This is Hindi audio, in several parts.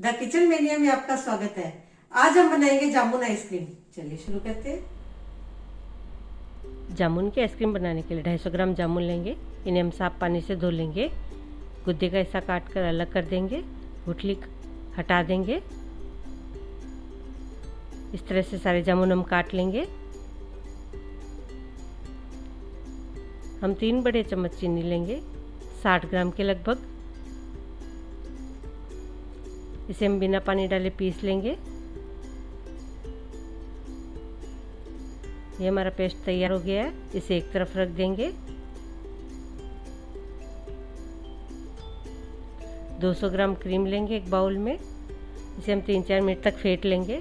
द किचन मेनिया में आपका स्वागत है। आज हम बनाएंगे जामुन आइसक्रीम। चलिए शुरू करते हैं। जामुन की आइसक्रीम बनाने के लिए 250 ग्राम जामुन लेंगे। इन्हें हम साफ पानी से धो लेंगे। गुद्दे का हिस्सा काट कर अलग कर देंगे। गुठली हटा देंगे। इस तरह से सारे जामुन हम काट लेंगे। हम 3 बड़े चम्मच चीनी लेंगे, 60 ग्राम के लगभग। इसे हम बिना पानी डाले पीस लेंगे। ये हमारा पेस्ट तैयार हो गया है। इसे एक तरफ रख देंगे। 200 ग्राम क्रीम लेंगे एक बाउल में। इसे हम 3-4 मिनट तक फेंट लेंगे।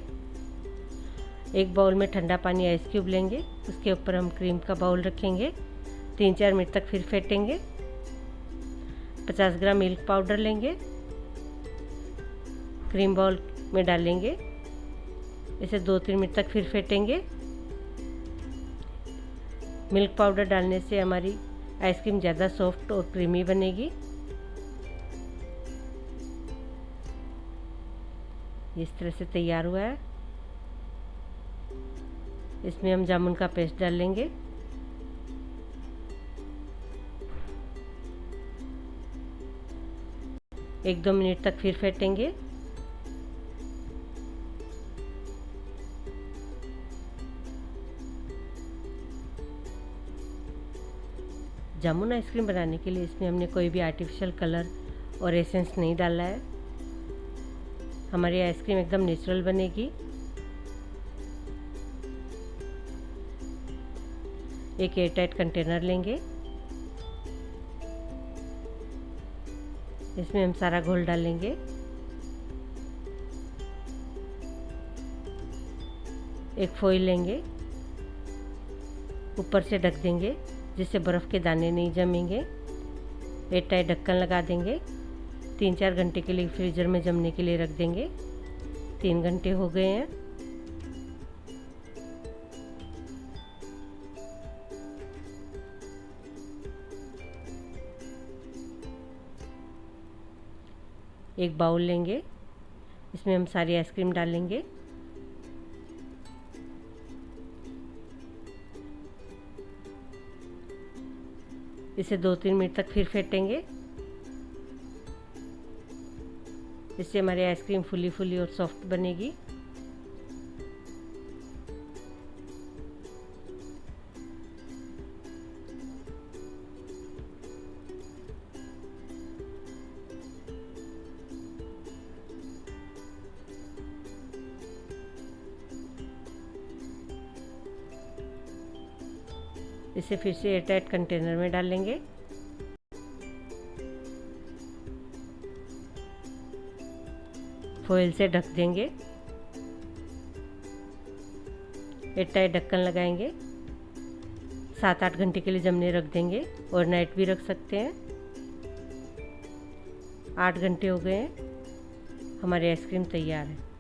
एक बाउल में ठंडा पानी आइस क्यूब लेंगे। उसके ऊपर हम क्रीम का बाउल रखेंगे। 3-4 मिनट तक फिर फेंटेंगे। 50 ग्राम मिल्क पाउडर लेंगे, क्रीम बाउल में डालेंगे। इसे 2-3 मिनट तक फिर फेंटेंगे। मिल्क पाउडर डालने से हमारी आइसक्रीम ज़्यादा सॉफ्ट और क्रीमी बनेगी। इस तरह से तैयार हुआ है। इसमें हम जामुन का पेस्ट डाल लेंगे। एक 2 मिनट तक फिर फेंटेंगे। जामुन आइसक्रीम बनाने के लिए इसमें हमने कोई भी आर्टिफिशियल कलर और एसेंस नहीं डाला है। हमारी आइसक्रीम एकदम नेचुरल बनेगी। एक एयरटाइट कंटेनर लेंगे। इसमें हम सारा घोल डालेंगे। एक फॉइल लेंगे, ऊपर से ढक देंगे जिससे बर्फ़ के दाने नहीं जमेंगे। एयरटाइट ढक्कन लगा देंगे। 3-4 घंटे के लिए फ्रीज़र में जमने के लिए रख देंगे। 3 घंटे हो गए हैं। एक बाउल लेंगे। इसमें हम सारी आइसक्रीम डालेंगे। इसे 2-3 मिनट तक फिर फेंटेंगे। इससे हमारी आइसक्रीम फुली फुली और सॉफ्ट बनेगी। इसे फिर से एयरटाइट कंटेनर में डालेंगे। फॉइल से ढक देंगे। एयरटाइट ढक्कन लगाएंगे। 7-8 घंटे के लिए जमने रख देंगे। और नाइट भी रख सकते हैं। 8 घंटे हो गए हैं। हमारी आइसक्रीम तैयार है।